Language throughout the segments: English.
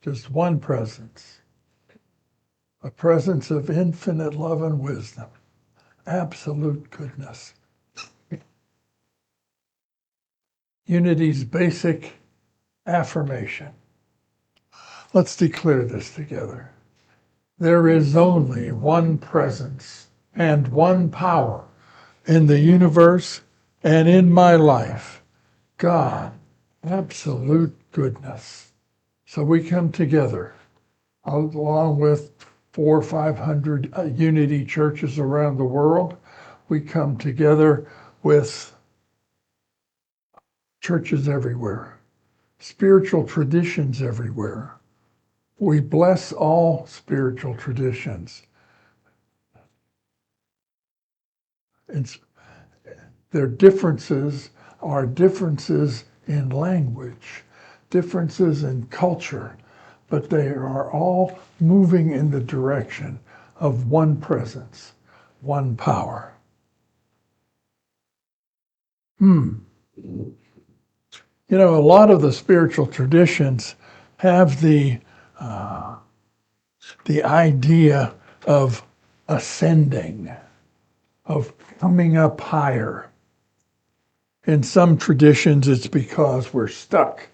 just one presence, a presence of infinite love and wisdom, absolute goodness. Unity's basic affirmation. Let's declare this together. There is only one presence and one power in the universe and in my life. God, absolute goodness. So we come together along with 400 or 500 unity churches around the world. We come together with churches everywhere, spiritual traditions everywhere. We bless all spiritual traditions. Their differences are differences in language, differences in culture, but they are all moving in the direction of one presence, one power. You know, a lot of the spiritual traditions have the idea of ascending, of coming up higher. In some traditions, it's because we're stuck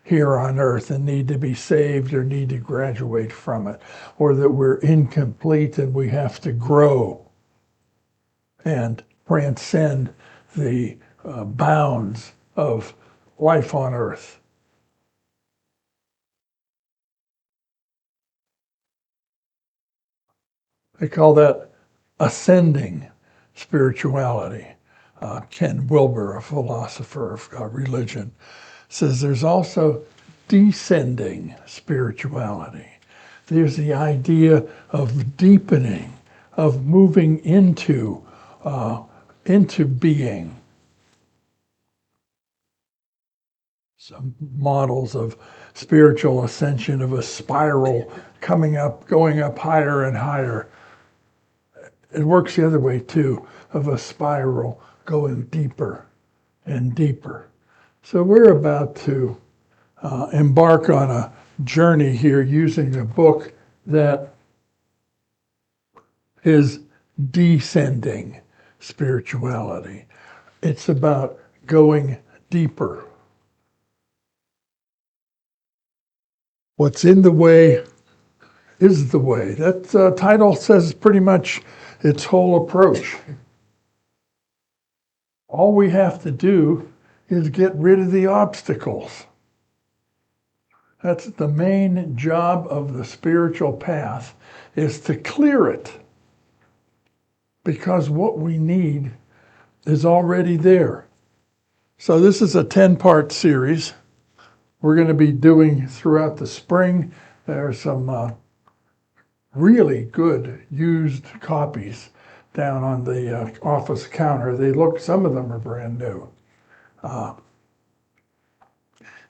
here on earth and need to be saved or need to graduate from it, or that we're incomplete and we have to grow and transcend the bounds of life on earth. They call that ascending spirituality. Ken Wilber, a philosopher of religion, says there's also descending spirituality. There's the idea of deepening, of moving into being. Some models of spiritual ascension, of a spiral coming up, going up higher and higher. It works the other way too, of a spiral going deeper and deeper. So we're about to embark on a journey here using a book that is descending spirituality. It's about going deeper. What's in the way is the way. That title says pretty much its whole approach. All we have to do is get rid of the obstacles. That's the main job of the spiritual path, is to clear it. Because what we need is already there. So this is a 10-part series we're going to be doing throughout the spring. There are some really good used copies down on the office counter. Some of them are brand new.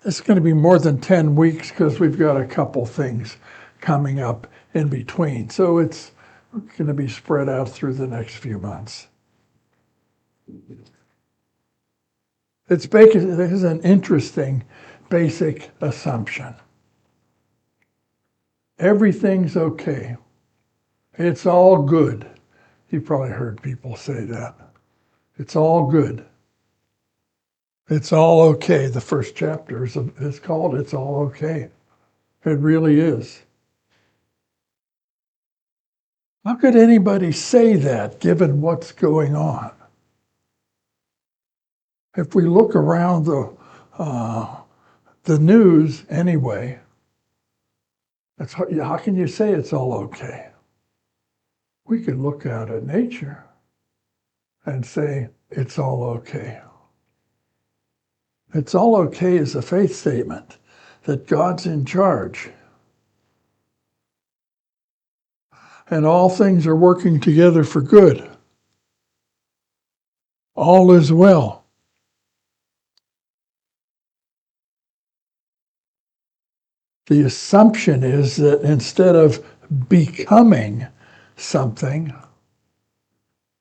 It's going to be more than 10 weeks because we've got a couple things coming up in between. So it's going to be spread out through the next few months. This is an interesting basic assumption. Everything's okay. It's all good. You've probably heard people say that. It's all good. It's all okay. The first chapter is called It's All Okay. It really is. How could anybody say that given what's going on? If we look around the news anyway, how can you say it's all okay? We can look out at nature and say it's all okay. It's all okay is a faith statement that God's in charge. And all things are working together for good. All is well. The assumption is that instead of becoming something,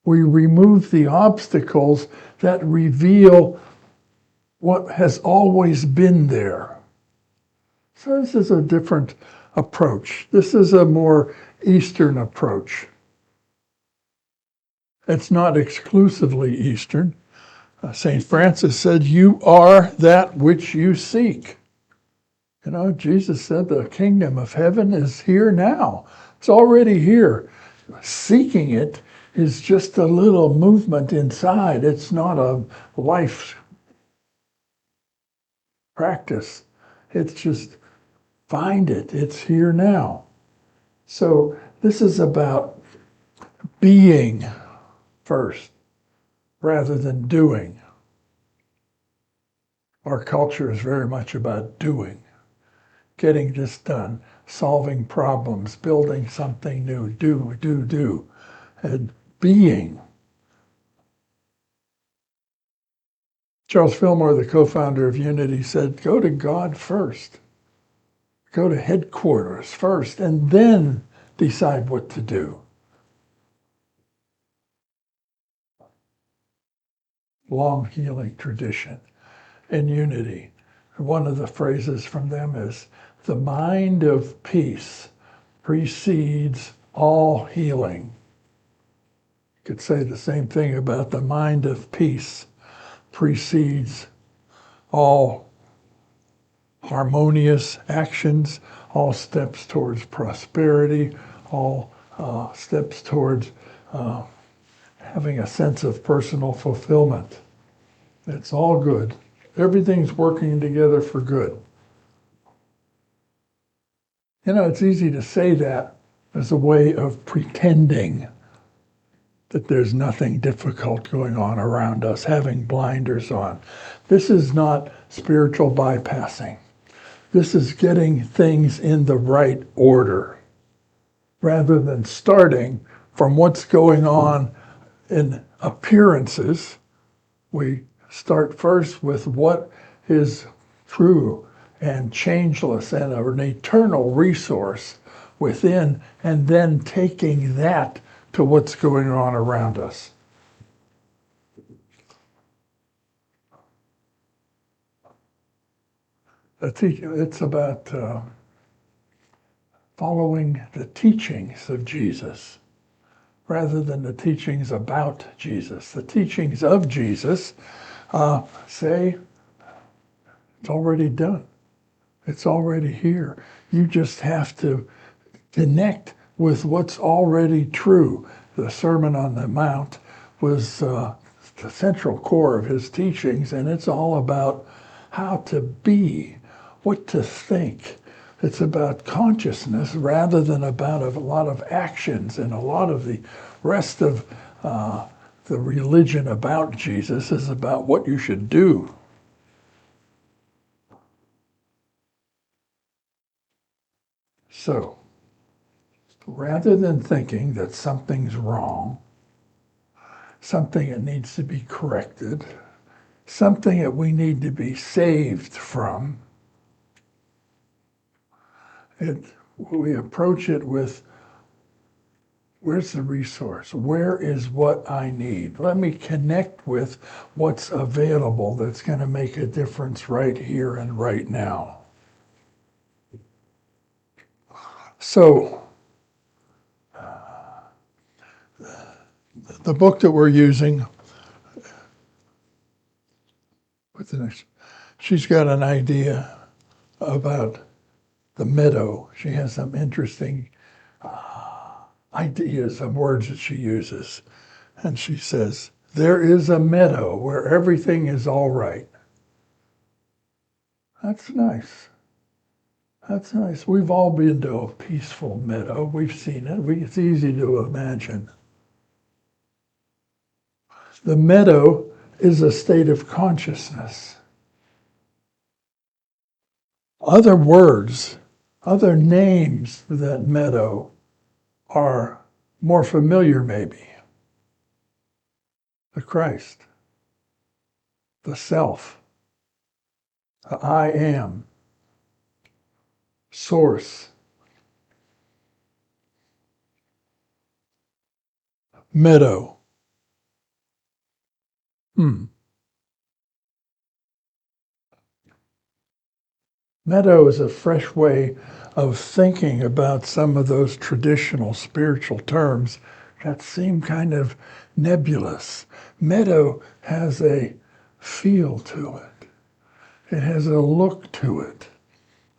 we remove the obstacles that reveal what has always been there. So this is a different approach. This is a more Eastern approach. It's not exclusively Eastern. St. Francis said, "You are that which you seek." You know, Jesus said the kingdom of heaven is here now. It's already here. Seeking it is just a little movement inside. It's not a life practice. It's just find it. It's here now. So this is about being first rather than doing. Our culture is very much about doing, getting this done, solving problems, building something new, do. And being. Charles Fillmore, the co-founder of Unity, said, go to God first. Go to headquarters first, and then decide what to do. Long healing tradition in Unity. One of the phrases from them is, the mind of peace precedes all healing. You could say the same thing about the mind of peace precedes all harmonious actions, all steps towards prosperity, all steps towards having a sense of personal fulfillment. It's all good. Everything's working together for good. You know, it's easy to say that as a way of pretending that there's nothing difficult going on around us, having blinders on. This is not spiritual bypassing. This is getting things in the right order rather than starting from what's going on in appearances. We start first with what is true and changeless and an eternal resource within, and then taking that to what's going on around us. It's about following the teachings of Jesus rather than the teachings about Jesus. The teachings of Jesus say it's already done. It's already here. You just have to connect with what's already true. The Sermon on the Mount was the central core of his teachings, and it's all about how to be, what to think. It's about consciousness rather than about a lot of actions, and a lot of the rest of the religion about Jesus is about what you should do. So, rather than thinking that something's wrong, something that needs to be corrected, something that we need to be saved from, we approach it with, where's the resource? Where is what I need? Let me connect with what's available that's going to make a difference right here and right now. So, the book that we're using, what's the next? She's got an idea about the meadow. She has some interesting ideas of words that she uses. And she says, there is a meadow where everything is all right. That's nice. That's nice. We've all been to a peaceful meadow. We've seen it. It's easy to imagine. The meadow is a state of consciousness. Other words, other names for that meadow are more familiar maybe. The Christ, the self, the I am, source, meadow. Meadow is a fresh way of thinking about some of those traditional spiritual terms that seem kind of nebulous. Meadow has a feel to it. It has a look to it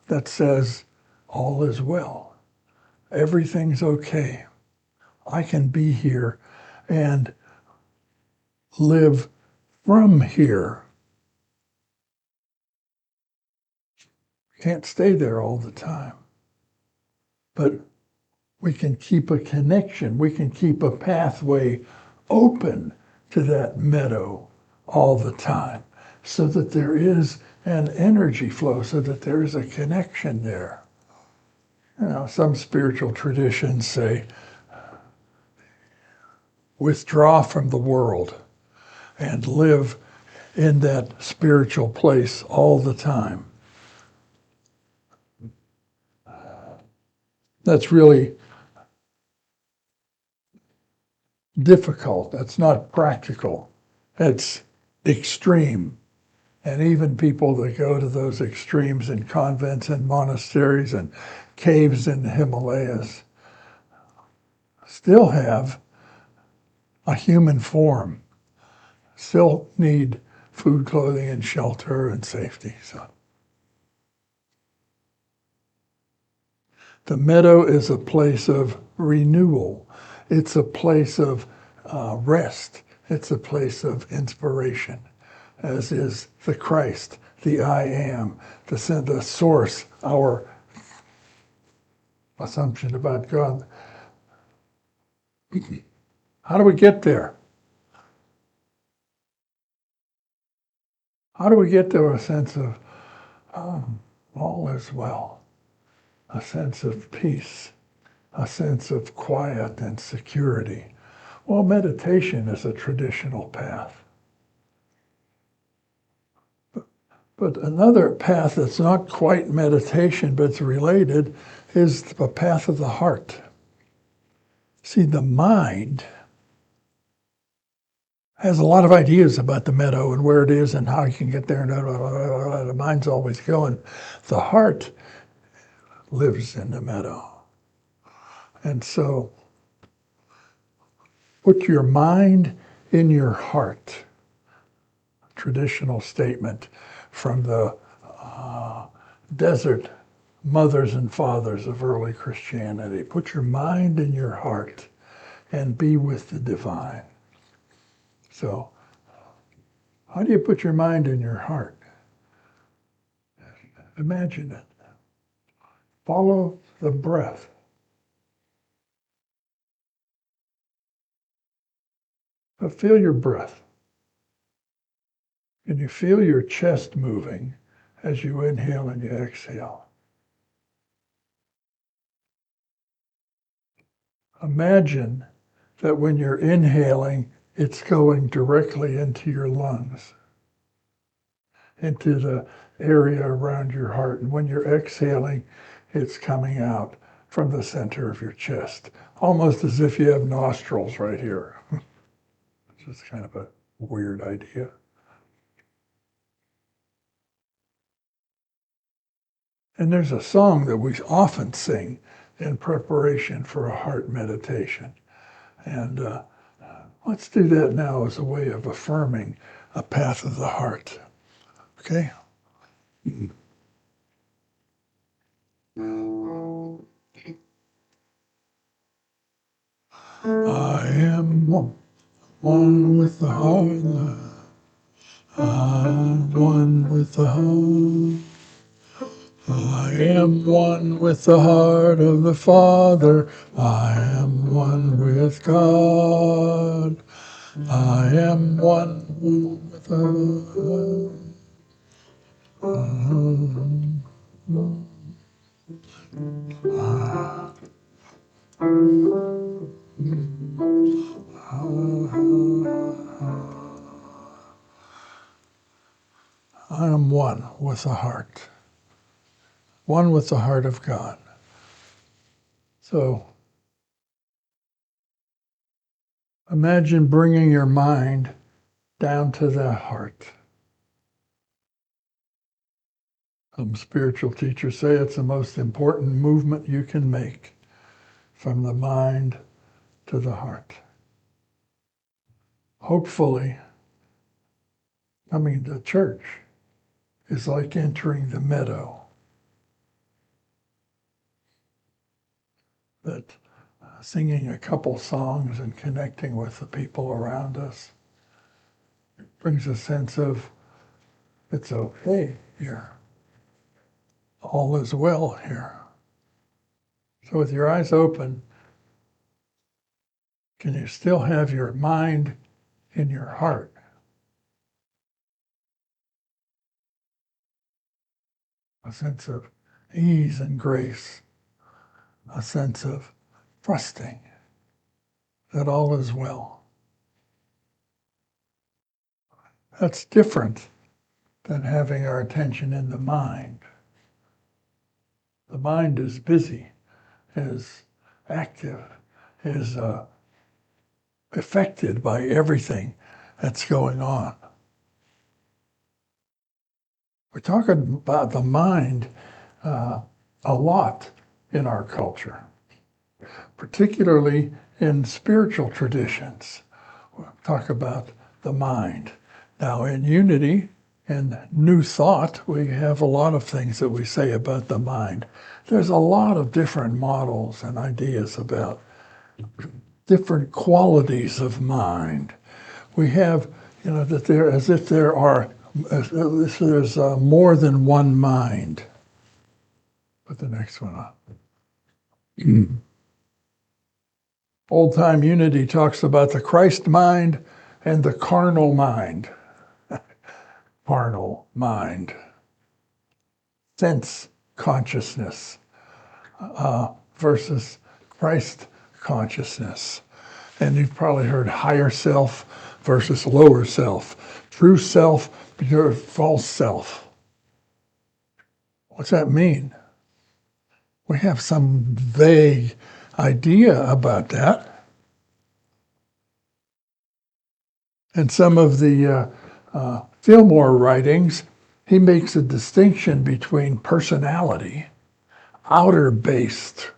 that says, all is well. Everything's okay. I can be here and live from here. Can't stay there all the time. But we can keep a connection. We can keep a pathway open to that meadow all the time so that there is an energy flow, so that there is a connection there. Some spiritual traditions say, withdraw from the world and live in that spiritual place all the time. That's really difficult. That's not practical. It's extreme. And even people that go to those extremes in convents and monasteries and caves in the Himalayas still have a human form, still need food, clothing, and shelter and safety. So the meadow is a place of renewal. It's a place of rest. It's a place of inspiration, as is the Christ, the I am, the source, our assumption about God. How do we get there? How do we get to a sense of all is well, a sense of peace, a sense of quiet and security? Well, meditation is a traditional path. But another path that's not quite meditation, but it's related, is the path of the heart. See, the mind has a lot of ideas about the meadow and where it is and how you can get there. And the mind's always going. The heart lives in the meadow. And so put your mind in your heart. Traditional statement from the desert mothers and fathers of early Christianity. Put your mind in your heart and be with the divine. So, how do you put your mind in your heart? Imagine it. Follow the breath. But feel your breath. Can you feel your chest moving as you inhale and you exhale? Imagine that when you're inhaling, it's going directly into your lungs, into the area around your heart. And when you're exhaling, it's coming out from the center of your chest, almost as if you have nostrils right here. It's just kind of a weird idea. And there's a song that we often sing in preparation for a heart meditation. And let's do that now as a way of affirming a path of the heart. Okay? I am one with the heart. I am one with the heart. I am one with the heart of the Father. I am one with God. I am one with the I am one with the heart. One with the heart of God. So imagine bringing your mind down to the heart. Some spiritual teachers say it's the most important movement you can make, from the mind to the heart. Hopefully, coming to church is like entering the meadow. That singing a couple songs and connecting with the people around us brings a sense of it's okay here. All is well here. So with your eyes open, can you still have your mind in your heart? A sense of ease and grace, a sense of trusting that all is well. That's different than having our attention in the mind. The mind is busy, is active, is affected by everything that's going on. We're talking about the mind a lot in our culture, particularly in spiritual traditions. We'll talk about the mind. Now, in Unity and New Thought, we have a lot of things that we say about the mind. There's a lot of different models and ideas about different qualities of mind. We have, that there, as if there are, there's more than one mind. Put the next one up. Old time Unity talks about the Christ mind and the carnal mind. Carnal mind. Sense consciousness versus Christ consciousness. And you've probably heard higher self versus lower self. True self, pure false self. What's that mean? We have some vague idea about that. In some of the Fillmore writings, he makes a distinction between personality, outer-based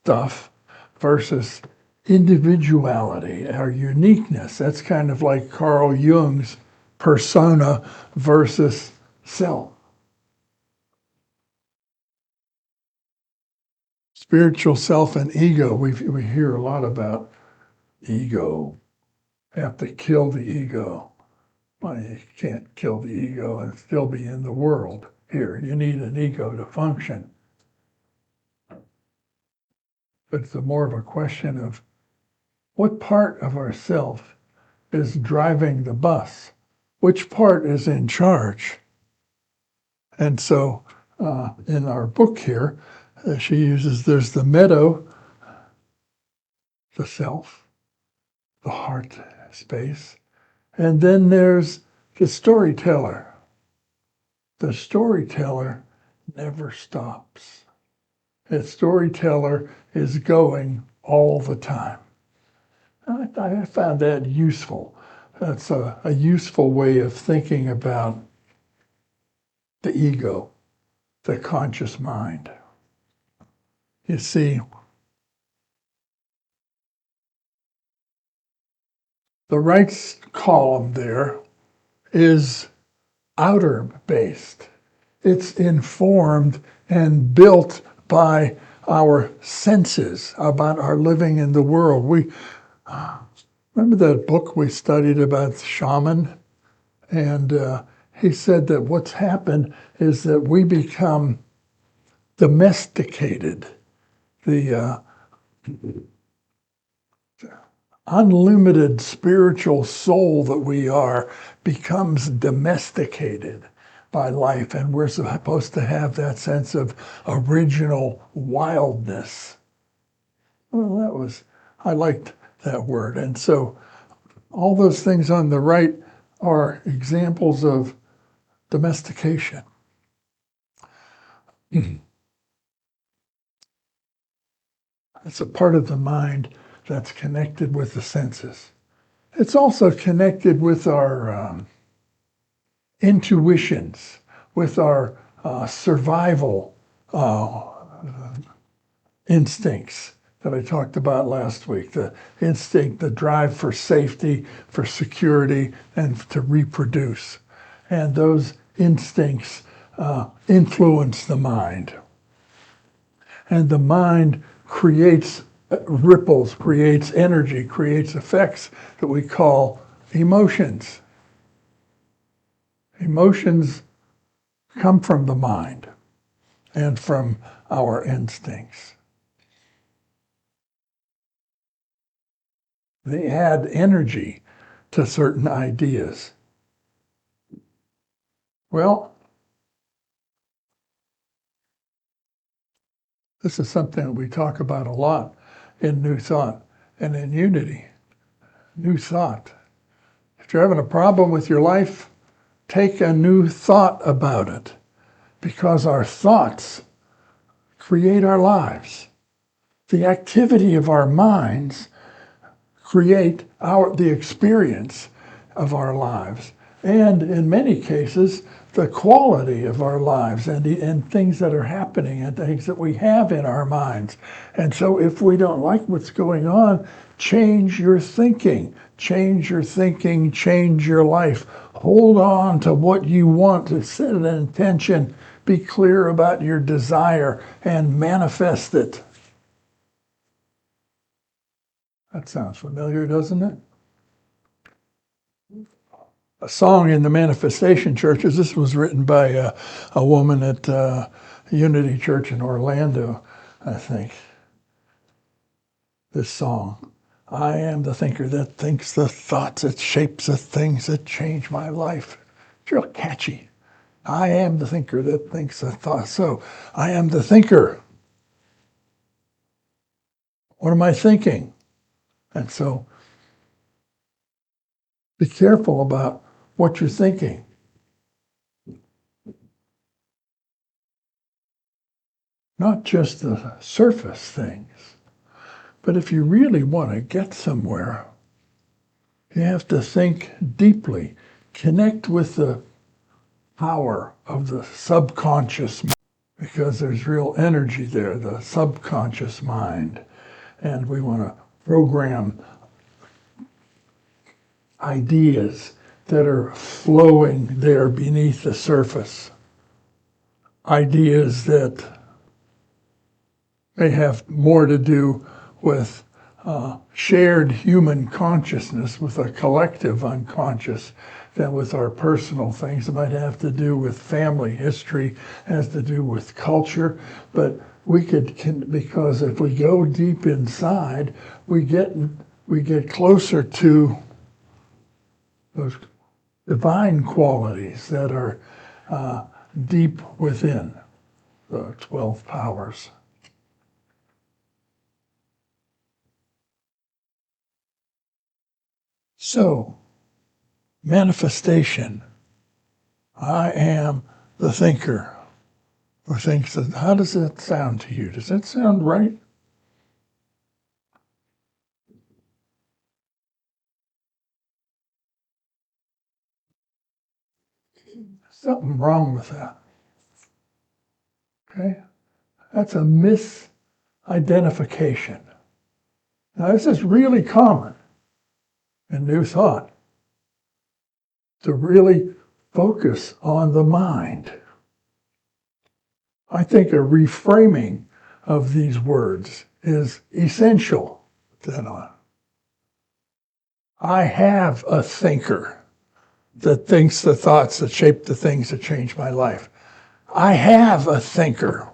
stuff, versus individuality or uniqueness. That's kind of like Carl Jung's persona versus self. Spiritual self and ego. We hear a lot about ego. Have to kill the ego. Well, you can't kill the ego and still be in the world. Here, you need an ego to function. But it's more of a question of what part of ourself is driving the bus? Which part is in charge? And so in our book here, she uses, there's the meadow, the self, the heart space, and then there's the storyteller. The storyteller never stops. The storyteller is going all the time. I found that useful. That's a useful way of thinking about the ego, the conscious mind. You see, the right column there is outer based. It's informed and built by our senses about our living in the world. We remember that book we studied about the shaman? And he said that what's happened is that we become domesticated. The unlimited spiritual soul that we are becomes domesticated by life, and we're supposed to have that sense of original wildness. Well, I liked that word. And so all those things on the right are examples of domestication. It's a part of the mind that's connected with the senses. It's also connected with our intuitions, with our survival instincts that I talked about last week. The instinct, the drive for safety, for security, and to reproduce. And those instincts influence the mind. And the mind creates ripples, creates energy, creates effects that we call emotions. Emotions come from the mind and from our instincts. They add energy to certain ideas. Well, this is something that we talk about a lot in New Thought and in Unity. New Thought. If you're having a problem with your life, take a new thought about it, because our thoughts create our lives. The activity of our minds create the experience of our lives, and in many cases, the quality of our lives and things that are happening and things that we have in our minds. And so if we don't like what's going on, change your thinking. Change your thinking, change your life. Hold on to what you want, to set an intention, be clear about your desire, and manifest it. That sounds familiar, doesn't it? A song in the Manifestation Churches. This was written by a woman at Unity Church in Orlando, I think. This song. I am the thinker that thinks the thoughts that shapes the things that change my life. It's real catchy. I am the thinker that thinks the thoughts. So I am the thinker. What am I thinking? And so be careful about what you're thinking. Not just the surface things, but if you really want to get somewhere, you have to think deeply, connect with the power of the subconscious mind, because there's real energy there, the subconscious mind. And we want to program ideas that are flowing there beneath the surface. Ideas that may have more to do with shared human consciousness, with a collective unconscious, than with our personal things. It might have to do with family history, has to do with culture, but we because if we go deep inside, we get closer to those divine qualities that are deep within the 12 powers. So, manifestation. I am the thinker who thinks that. How does that sound to you? Does that sound right? Something wrong with that. Okay? That's a misidentification. Now, this is really common in New Thought, to really focus on the mind. I think a reframing of these words is essential. Then on. I have a thinker that thinks the thoughts that shape the things that change my life. I have a thinker.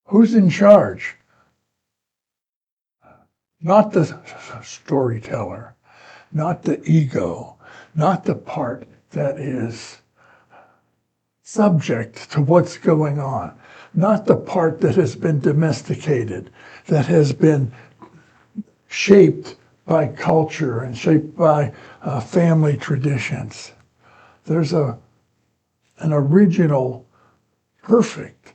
Who's in charge? Not the storyteller, not the ego, not the part that is subject to what's going on, not the part that has been domesticated, that has been shaped by culture and shaped by family traditions. There's an original, perfect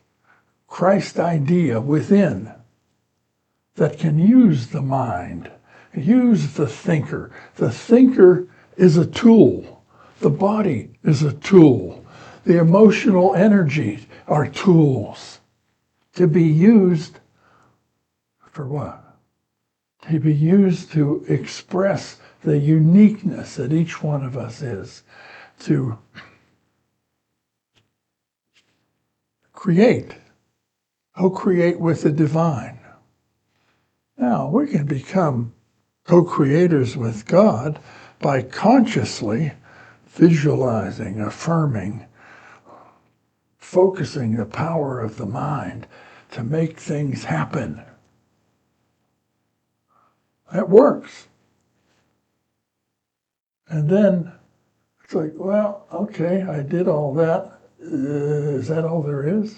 Christ idea within that can use the mind, use the thinker. The thinker is a tool. The body is a tool. The emotional energies are tools to be used for what? To be used to express the uniqueness that each one of us is, to create, co-create with the divine. Now, we can become co-creators with God by consciously visualizing, affirming, focusing the power of the mind to make things happen. That works. And then it's like, well, okay, I did all that. Is that all there is?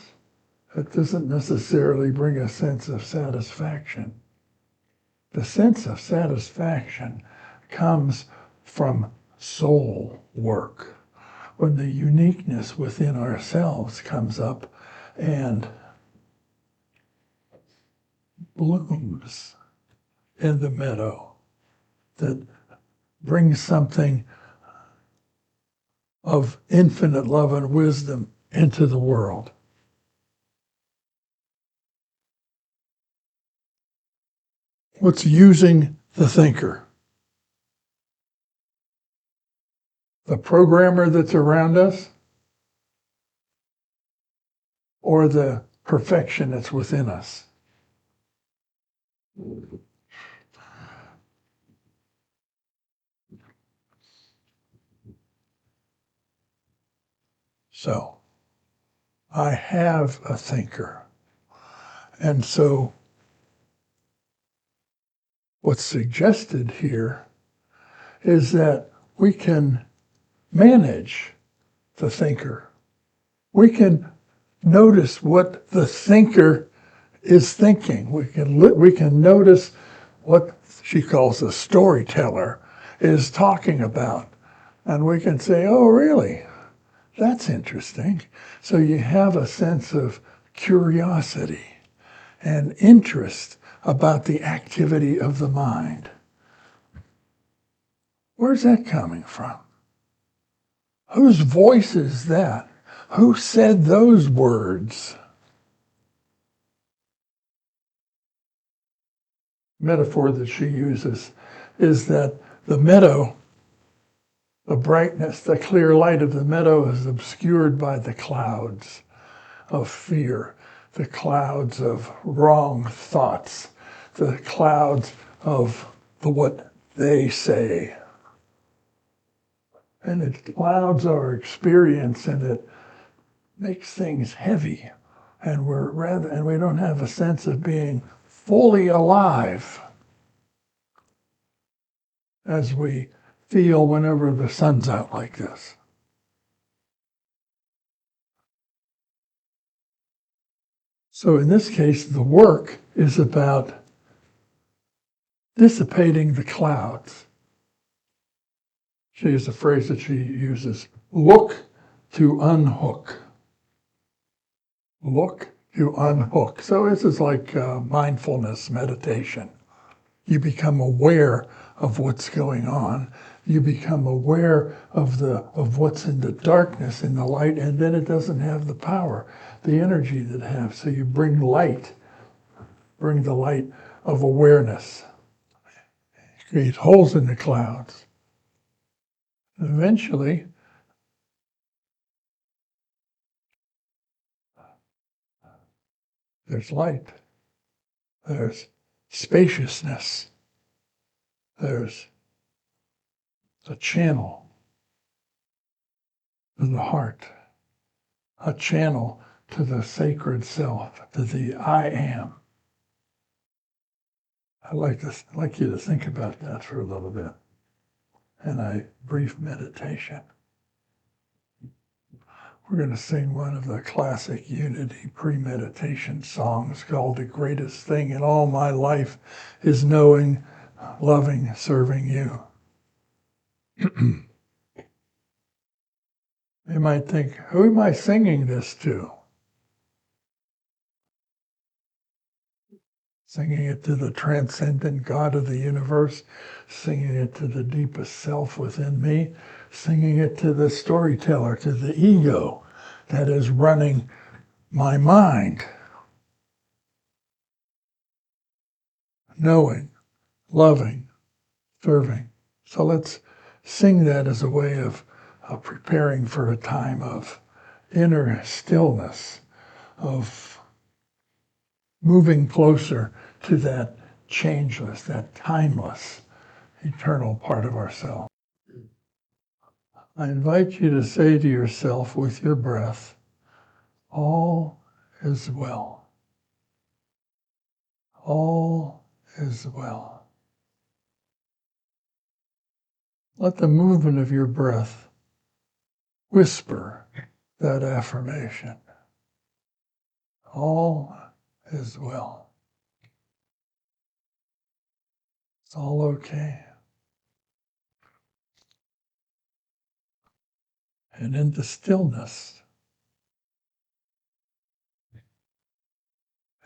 It doesn't necessarily bring a sense of satisfaction. The sense of satisfaction comes from soul work, when the uniqueness within ourselves comes up and blooms in the meadow, that brings something of infinite love and wisdom into the world. What's using the thinker? The programmer that's around us, or the perfection that's within us? So, I have a thinker. And so, what's suggested here is that we can manage the thinker. We can notice what the thinker is thinking. We can notice what she calls a storyteller is talking about. And we can say, oh, really? That's interesting. So you have a sense of curiosity and interest about the activity of the mind. Where's that coming from? Whose voice is that? Who said those words? Metaphor that she uses is that the meadow, the brightness, the clear light of the meadow is obscured by the clouds of fear, the clouds of wrong thoughts, the clouds of what they say. And it clouds our experience, and it makes things heavy, and we don't have a sense of being fully alive as we feel whenever the sun's out like this. So in this case, the work is about dissipating the clouds. She has a phrase that she uses, look to unhook. Look to unhook. So this is like mindfulness meditation. You become aware of what's going on. You become aware of what's in the darkness, in the light, and then it doesn't have the power, the energy that it has. So you bring the light of awareness. Create holes in the clouds. Eventually, there's light. There's spaciousness. There's a channel to the heart, a channel to the sacred self, to the I am. I'd like you to think about that for a little bit in a brief meditation. We're going to sing one of the classic Unity pre-meditation songs called The Greatest Thing in All My Life is Knowing, Loving, Serving You. You might think, who am I singing this to? Singing it to the transcendent God of the universe, singing it to the deepest self within me, singing it to the storyteller, to the ego, that is running my mind. Knowing, loving, serving. So let's sing that as a way of preparing for a time of inner stillness, of moving closer to that changeless, that timeless, eternal part of ourselves. I invite you to say to yourself with your breath, all is well. All is well. Let the movement of your breath whisper that affirmation. All is well. It's all okay. And in the stillness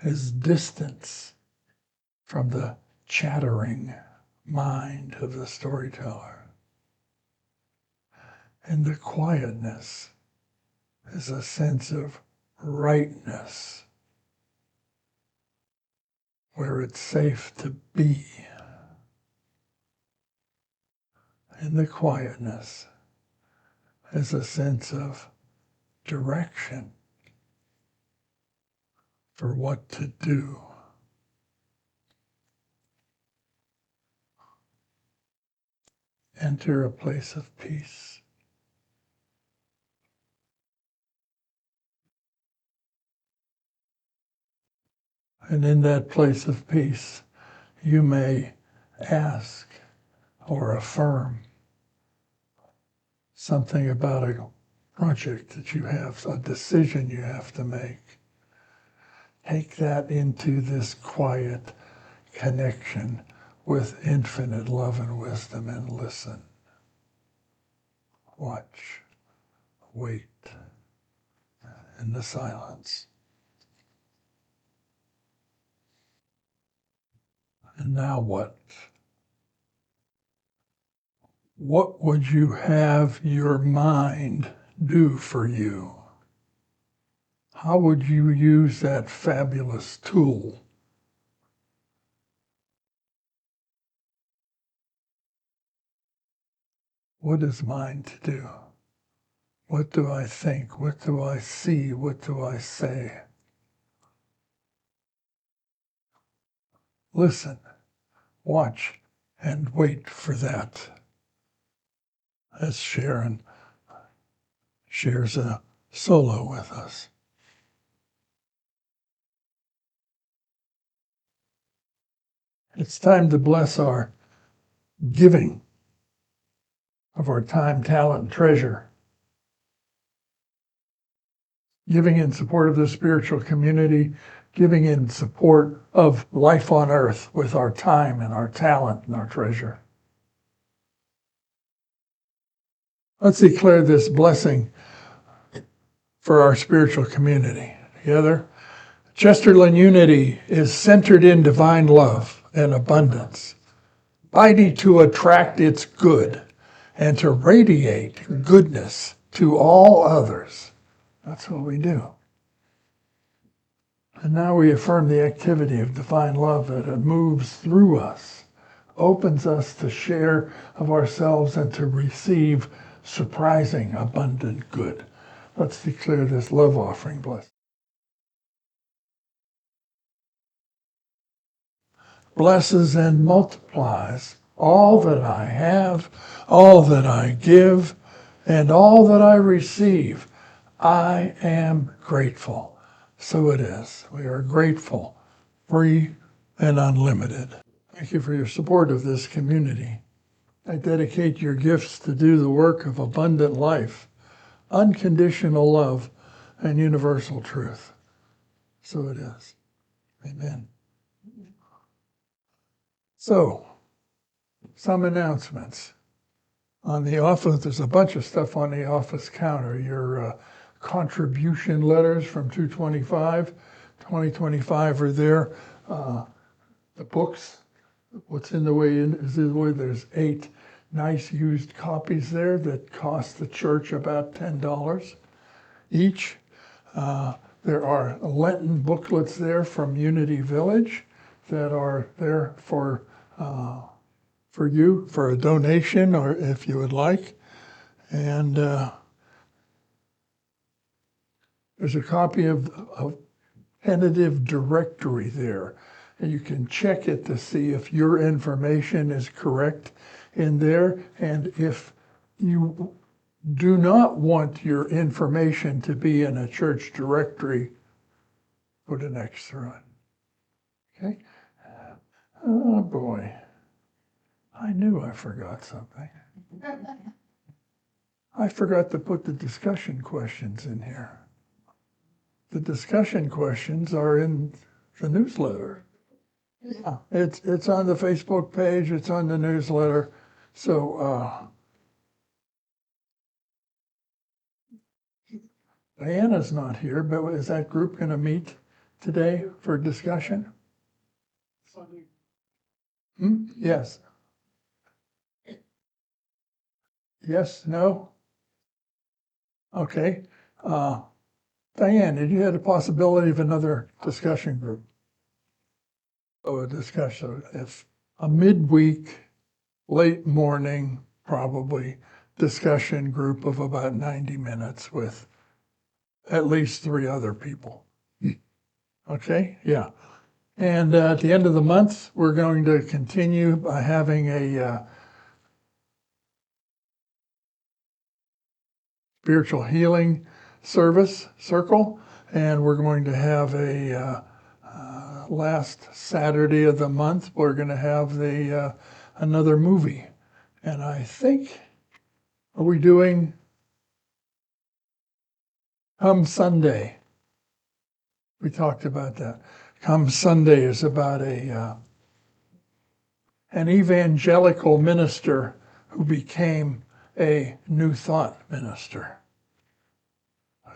is distance from the chattering mind of the storyteller. In the quietness is a sense of rightness, where it's safe to be. In the quietness is a sense of direction for what to do. Enter a place of peace. And in that place of peace, you may ask or affirm something about a project that you have, a decision you have to make. Take that into this quiet connection with infinite love and wisdom and listen. Watch. Wait in the silence. And now what? What would you have your mind do for you? How would you use that fabulous tool? What is mind to do? What do I think? What do I see? What do I say? Listen, watch, and wait for that. As Sharon shares a solo with us. It's time to bless our giving of our time, talent, and treasure. Giving in support of the spiritual community, giving in support of life on earth with our time and our talent and our treasure. Let's declare this blessing for our spiritual community. Together, Chesterland Unity is centered in divine love and abundance, mighty to attract its good and to radiate goodness to all others. That's what we do. And now we affirm the activity of divine love that it moves through us, opens us to share of ourselves and to receive surprising, abundant good. Let's declare this love offering blessed. Blesses and multiplies all that I have, all that I give, and all that I receive. I am grateful. So it is. We are grateful, free, and unlimited. Thank you for your support of this community. I dedicate your gifts to do the work of abundant life, unconditional love, and universal truth. So it is. Amen. So, some announcements. On the office, there's a bunch of stuff on the office counter. Your contribution letters from 2025 are there. The books, what's in the way is in the way. There's 8 nice used copies there that cost the church about $10. each. There are Lenten booklets there from Unity Village that are there for you for a donation, or if you would like. And there's a copy of tentative directory there, and you can check it to see if your information is correct in there. And if you do not want your information to be in a church directory, put an X through it. Okay? Oh boy. I knew I forgot something. I forgot to put the discussion questions in here. The discussion questions are in the newsletter. Yeah, it's on the Facebook page, it's on the newsletter. So Diana's not here, but is that group going to meet today for discussion? Yes. Yes, no? Okay. Diane, did you have the possibility of another discussion group? Oh, a discussion, if a midweek, late morning, probably discussion group of about 90 minutes with at least 3 other people. Okay, yeah. And at the end of the month, we're going to continue by having a spiritual healing circle, and we're going to have a last Saturday of the month, we're going to have the another movie. And I think, are we doing Come Sunday? We talked about that. Come Sunday is about an evangelical minister who became a New Thought minister.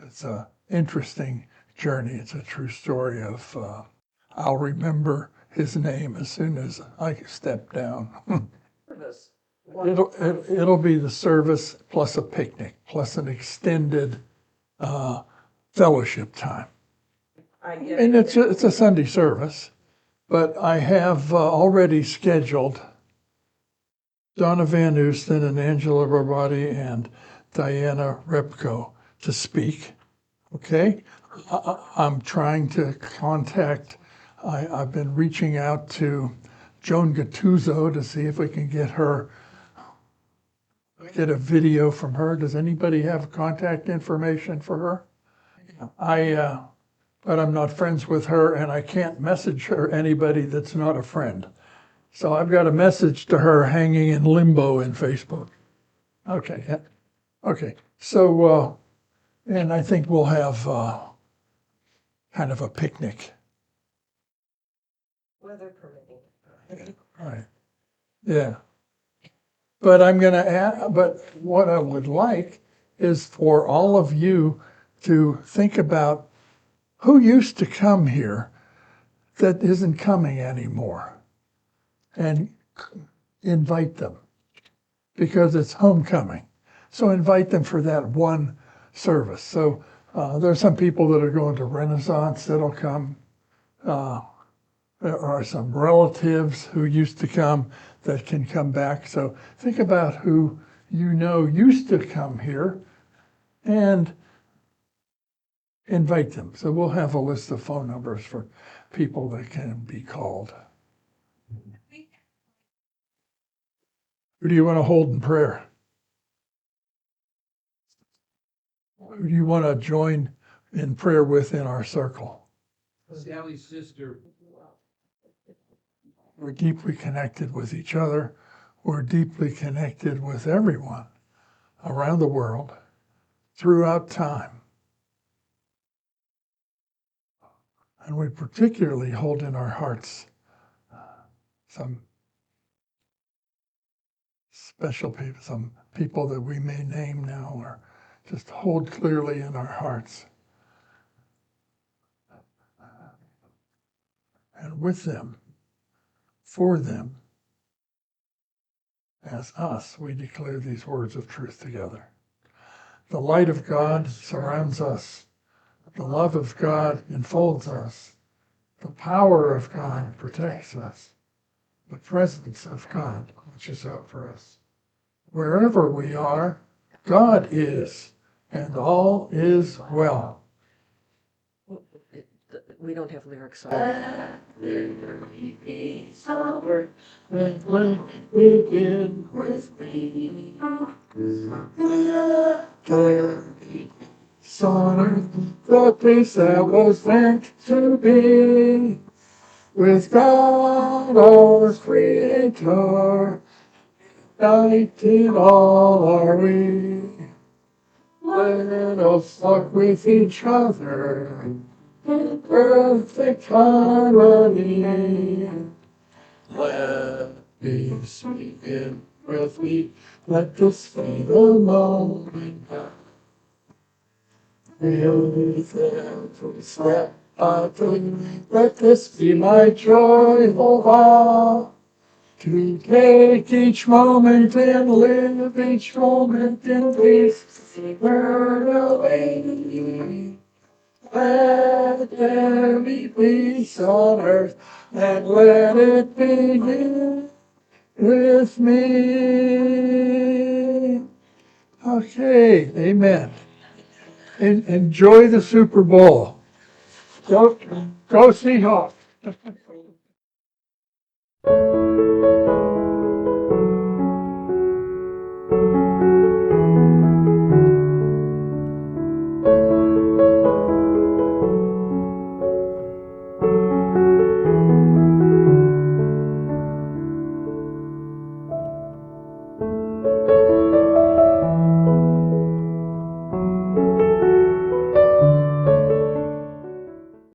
It's an interesting journey. It's a true story of, I'll remember his name as soon as I step down. It'll be the service plus a picnic, plus an extended fellowship time. And it's a Sunday service, but I have already scheduled Donna Van Oosten and Angela Barbati and Diana Repko to speak. Okay? I'm trying to contact, I've been reaching out to Joan Gattuso to see if we can get a video from her. Does anybody have contact information for her? But I'm not friends with her, and I can't message her anybody that's not a friend. So I've got a message to her hanging in limbo in Facebook. Okay, yeah. Okay. So, and I think we'll have kind of a picnic. Weather permitting. Right. Yeah. But I'm going to add, but what I would like is for all of you to think about who used to come here that isn't coming anymore, and invite them, because it's homecoming. So invite them for that one service. So there's some people that are going to Renaissance that'll come. There are some relatives who used to come that can come back. So think about who you know used to come here and invite them. So we'll have a list of phone numbers for people that can be called. Who do you want to hold in prayer? Who do you want to join in prayer with in our circle? Sally's sister. We're deeply connected with each other. We're deeply connected with everyone around the world throughout time. And we particularly hold in our hearts some special people, some people that we may name now, or just hold clearly in our hearts. And with them, for them, as us, we declare these words of truth together. The light of God surrounds us. The love of God enfolds us. The power of God protects us. The presence of God watches out for us. Wherever we are, God is, and all is well. We don't have lyrics on And when we begin with me, son, the peace that was meant to be, with God our Creator, united all are we. Let us walk with each other in perfect harmony. Let peace begin with me. Let this be the moment. With every step I take, let this be my joyful vow. To take each moment and live each moment in peace eternally. Let there be peace on earth, and let it begin with me. Okay, amen. Enjoy the Super Bowl. Go Seahawks.